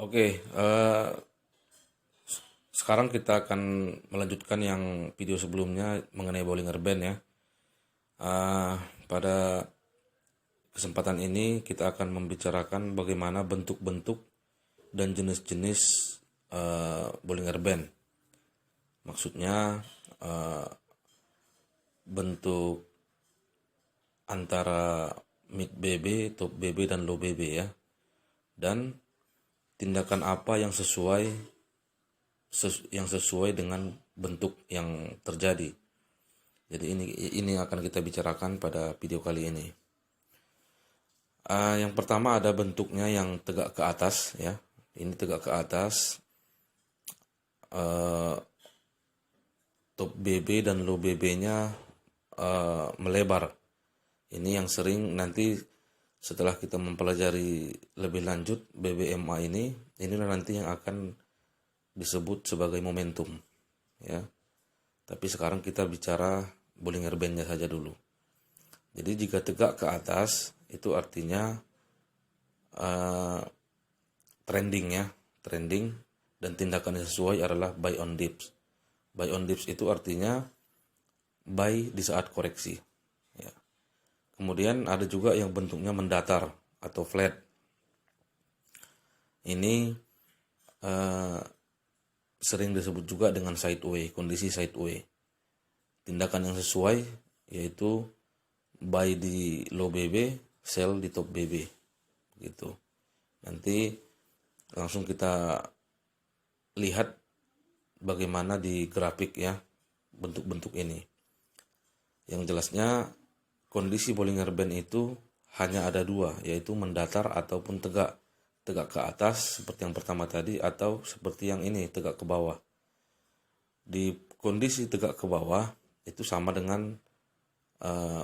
Oke, sekarang kita akan melanjutkan yang video sebelumnya mengenai Bollinger Band ya. Eh, Pada kesempatan ini kita akan membicarakan bagaimana bentuk-bentuk dan jenis-jenis Bollinger Band. Maksudnya bentuk antara mid BB, top BB, dan low BB ya. Dan tindakan apa yang sesuai dengan bentuk yang terjadi. Jadi ini akan kita bicarakan pada video kali ini. Yang pertama ada bentuknya yang tegak ke atas ya. Ini tegak ke atas. Top BB dan low BB-nya melebar. Ini yang sering nanti setelah kita mempelajari lebih lanjut BBMA inilah nanti yang akan disebut sebagai momentum ya. Tapi sekarang kita bicara Bollinger Band-nya saja dulu. Jadi jika tegak ke atas itu artinya trending ya, trending, dan tindakan yang sesuai adalah buy on dips. Buy on dips itu artinya buy di saat koreksi ya. Kemudian ada juga yang bentuknya mendatar atau flat. Ini sering disebut juga dengan sideway, kondisi sideway. Tindakan yang sesuai yaitu buy di low BB, sell di top BB. Gitu. Nanti langsung kita lihat bagaimana di grafik ya bentuk-bentuk ini. Yang jelasnya kondisi Bollinger Band itu hanya ada dua, yaitu mendatar ataupun tegak. Tegak ke atas seperti yang pertama tadi, atau seperti yang ini, tegak ke bawah. Di kondisi tegak ke bawah itu sama dengan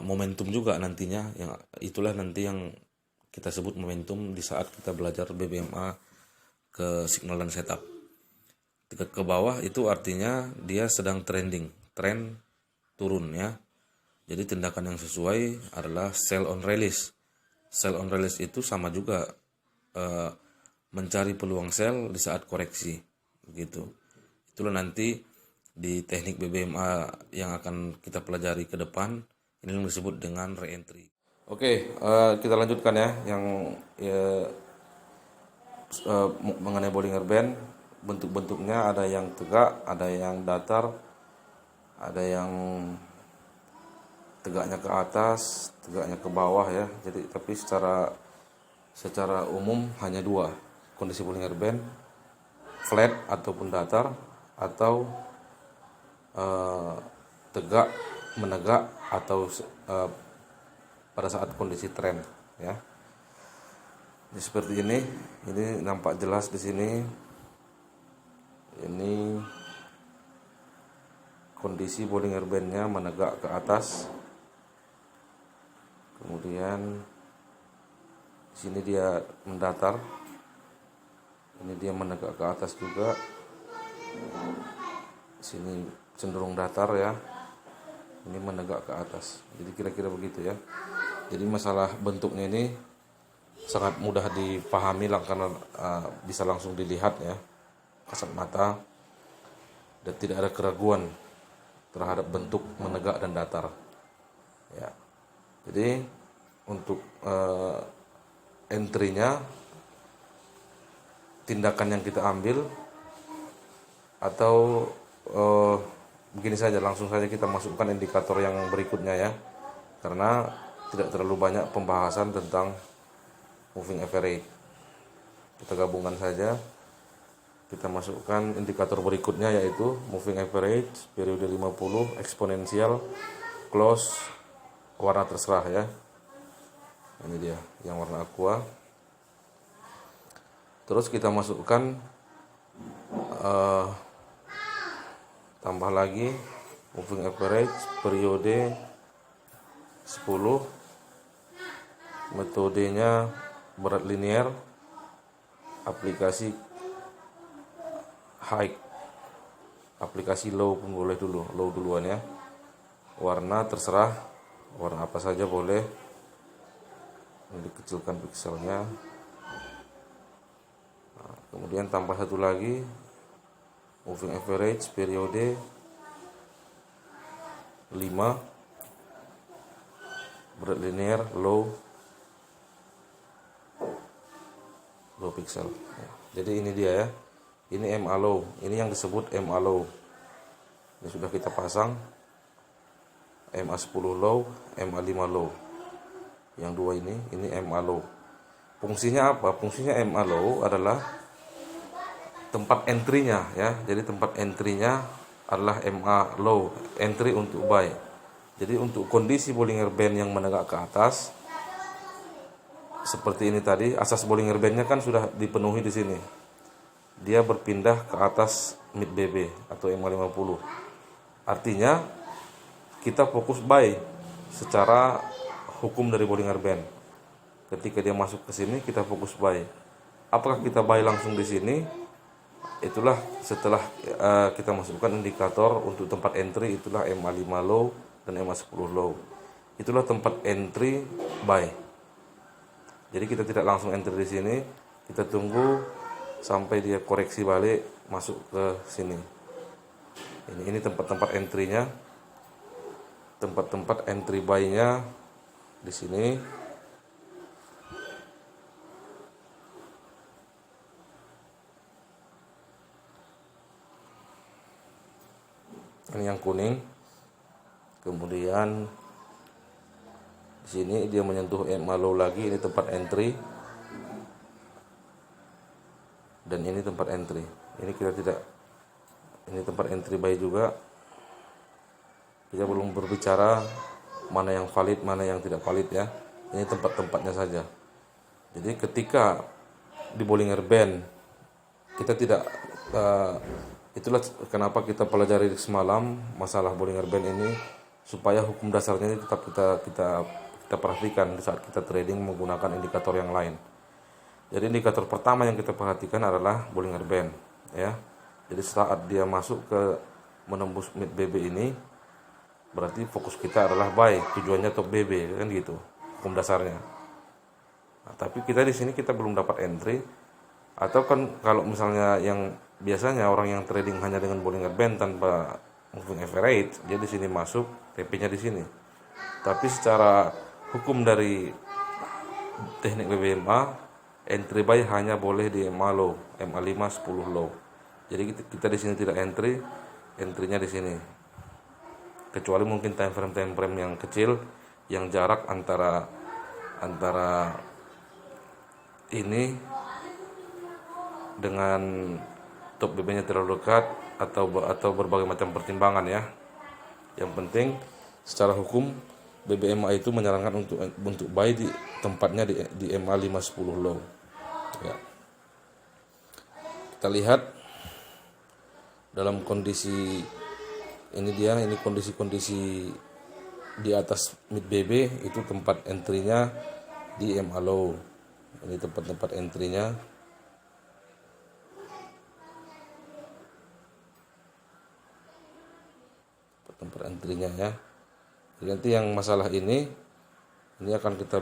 momentum juga nantinya. Itulah nanti yang kita sebut momentum di saat kita belajar BBMA ke signal dan setup. Tegak ke bawah itu artinya dia sedang trending, tren turun ya. Jadi tindakan yang sesuai adalah sell on release. Sell on release itu sama juga mencari peluang sell di saat koreksi, gitu. Itulah nanti di teknik BBMA yang akan kita pelajari ke depan. Ini yang disebut dengan re-entry. Oke, kita lanjutkan ya yang mengenai Bollinger Band. Bentuk-bentuknya ada yang tegak, ada yang datar, ada yang tegaknya ke atas, tegaknya ke bawah ya. Jadi tapi secara umum hanya dua kondisi Bollinger Band, flat ataupun datar, atau tegak, menegak, atau pada saat kondisi tren ya. Jadi seperti ini nampak jelas di sini. Ini kondisi Bollinger Band-nya menegak ke atas. Kemudian di sini dia mendatar. Ini dia menegak ke atas juga. Di sini cenderung datar ya. Ini menegak ke atas. Jadi kira-kira begitu ya. Jadi masalah bentuknya ini sangat mudah dipahami lah, karena bisa langsung dilihat ya, kasat mata, dan tidak ada keraguan terhadap bentuk menegak dan datar ya. Jadi untuk entry-nya, tindakan yang kita ambil, atau begini saja, langsung saja kita masukkan indikator yang berikutnya ya, karena tidak terlalu banyak pembahasan tentang moving average. Kita gabungkan saja, kita masukkan indikator berikutnya, yaitu moving average periode 50 eksponensial close warna terserah ya. Ini dia yang warna aqua. Terus kita masukkan tambah lagi moving average periode 10, metodenya berat linear, aplikasi high, aplikasi low pun boleh dulu, low duluan ya. Warna terserah, warna apa saja boleh. Ini dikecilkan pikselnya. Kemudian tambah satu lagi, moving average periode 5, berat linear low pixel. Jadi ini dia ya. Ini MA low, ini yang disebut MA low. Ini sudah kita pasang. MA 10 low, MA 5 low. Yang dua ini MA low. Fungsinya apa? Fungsinya MA low adalah tempat entry-nya ya. Jadi tempat entry-nya adalah MA low, entry untuk buy. Jadi untuk kondisi Bollinger Band yang menegak ke atas seperti ini tadi, asas Bollinger Band-nya kan sudah dipenuhi di sini. Dia berpindah ke atas mid BB atau MA 50. Artinya kita fokus buy secara hukum dari Bollinger Band. Ketika dia masuk ke sini kita fokus buy. Apakah kita buy langsung di sini? Itulah setelah kita masukkan indikator untuk tempat entry, itulah MA 5 low dan MA 10 low. Itulah tempat entry buy. Jadi kita tidak langsung enter di sini, kita tunggu sampai dia koreksi balik masuk ke sini. Ini tempat-tempat entry-nya, tempat-tempat entry buy-nya di sini. Ini yang kuning. Kemudian di sini dia menyentuh MA low lagi, ini tempat entry. Dan ini tempat entry. Ini kita tidak, ini tempat entry buy juga. Kita belum berbicara mana yang valid, mana yang tidak valid ya. Ini tempat-tempatnya saja. Jadi ketika di Bollinger Band kita tidak itulah kenapa kita pelajari semalam masalah Bollinger Band ini, supaya hukum dasarnya ini tetap kita perhatikan di saat kita trading menggunakan indikator yang lain. Jadi indikator pertama yang kita perhatikan adalah Bollinger Band ya. Jadi saat dia masuk ke menembus mid BB ini, berarti fokus kita adalah buy, tujuannya top BB kan gitu hukum dasarnya. Nah, tapi kita di sini kita belum dapat entry. Atau kan kalau misalnya yang biasanya orang yang trading hanya dengan Bollinger Band tanpa moving average, dia di sini masuk, TP-nya di sini. Tapi secara hukum dari teknik BBMA, entry buy hanya boleh di MA low, MA 5 10 low. Jadi kita di sini tidak entry, entry-nya di sini. Kecuali mungkin time frame yang kecil, yang jarak antara ini dengan top BB-nya terlalu dekat atau berbagai macam pertimbangan ya. Yang penting secara hukum BBMA itu menyarankan untuk buy di tempatnya di MA 5 10 low. Ya. Kita lihat dalam kondisi ini kondisi di atas mid BB itu tempat entry-nya di MA low. Ini tempat entry-nya. Tempat entry-nya ya. Jadi nanti yang masalah ini akan kita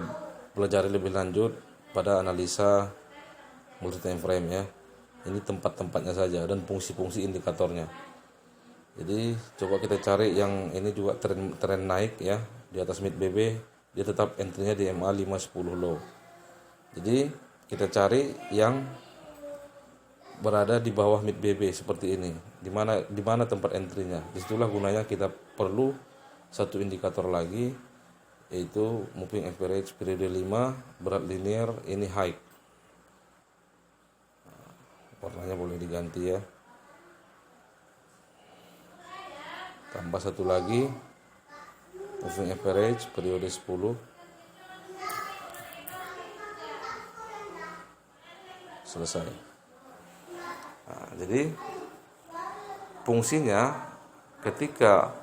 pelajari lebih lanjut pada analisa multi time frame ya. Ini tempat-tempatnya saja dan fungsi-fungsi indikatornya. Jadi coba kita cari yang ini juga tren naik ya, di atas mid BB, dia tetap entry-nya di MA 5 10 low. Jadi kita cari yang berada di bawah mid BB seperti ini. Di mana tempat entry-nya. Disitulah gunanya kita perlu satu indikator lagi, yaitu moving average periode 5, berat linear, ini high. Warnanya boleh diganti ya. Tambah satu lagi, moving average periode 10. Selesai. Nah, jadi fungsinya ketika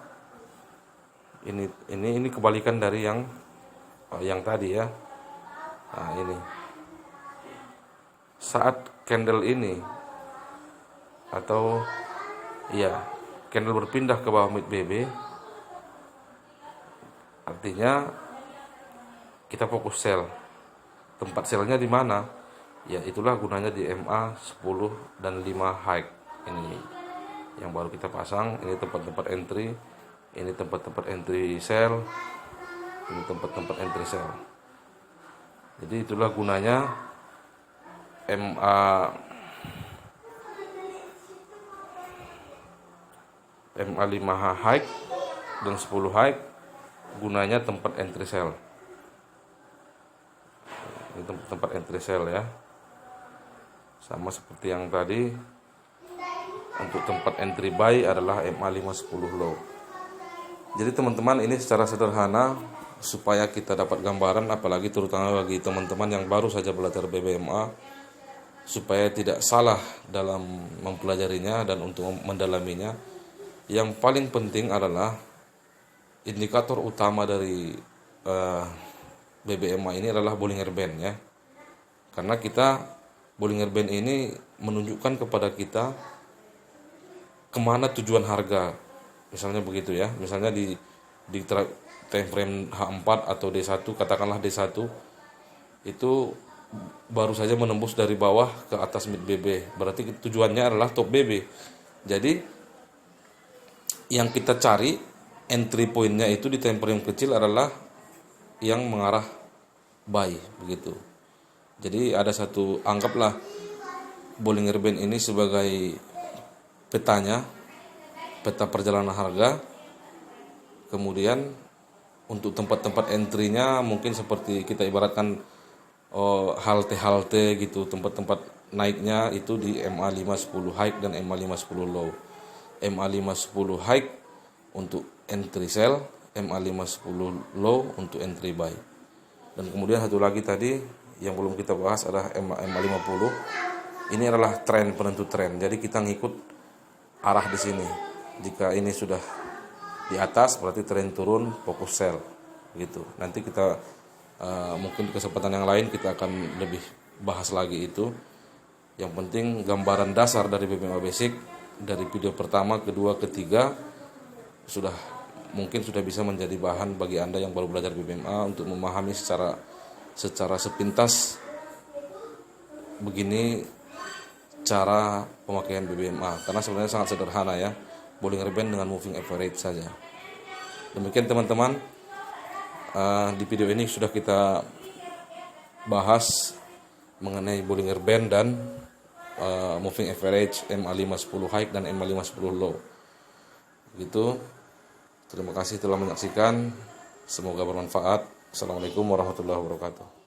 ini kebalikan dari yang tadi ya. Nah, ini saat candle ini atau ya candle berpindah ke bawah mid BB, artinya kita fokus sell. Tempat sellnya di mana? Ya itulah gunanya di MA 10 dan 5 high. Ini yang baru kita pasang. Ini tempat-tempat entry, ini tempat-tempat entry cell, ini tempat-tempat entry cell. Jadi itulah gunanya MA 5H high dan 10 high, gunanya tempat entry cell. Ini tempat entry cell ya. Sama seperti yang tadi, untuk tempat entry buy adalah MA 510 low. Jadi teman-teman, ini secara sederhana supaya kita dapat gambaran, apalagi terutama bagi teman-teman yang baru saja belajar BBMA, supaya tidak salah dalam mempelajarinya dan untuk mendalaminya. Yang paling penting adalah indikator utama dari BBMA ini adalah Bollinger Band ya. Karena Bollinger Band ini menunjukkan kepada kita kemana tujuan harga, misalnya begitu ya. Misalnya di time frame H4 atau D1, katakanlah D1 itu baru saja menembus dari bawah ke atas mid BB, berarti tujuannya adalah top BB. Jadi yang kita cari entry pointnya itu di time frame kecil adalah yang mengarah buy begitu. Jadi ada satu, anggaplah Bollinger Band ini sebagai petanya, peta perjalanan harga. Kemudian untuk tempat-tempat entry-nya mungkin seperti kita ibaratkan halte-halte gitu, tempat-tempat naiknya itu di MA 510 high dan MA 510 low. MA 510 high untuk entry sell, MA 510 low untuk entry buy. Dan kemudian satu lagi tadi yang belum kita bahas adalah MA 50. Ini adalah tren, penentu tren. Jadi kita ngikut arah di sini. Jika ini sudah di atas berarti tren turun, fokus sell gitu. Nanti kita mungkin di kesempatan yang lain kita akan lebih bahas lagi itu. Yang penting gambaran dasar dari BBMA Basic dari video pertama, kedua, ketiga mungkin sudah bisa menjadi bahan bagi Anda yang baru belajar BBMA untuk memahami secara sepintas begini cara pemakaian BBMA. Karena sebenarnya sangat sederhana ya, Bollinger Band dengan moving average saja. Demikian teman-teman, di video ini sudah kita bahas mengenai Bollinger Band dan moving average MA 510 high dan MA 510 low. Gitu. Terima kasih telah menyaksikan. Semoga bermanfaat. Assalamualaikum warahmatullahi wabarakatuh.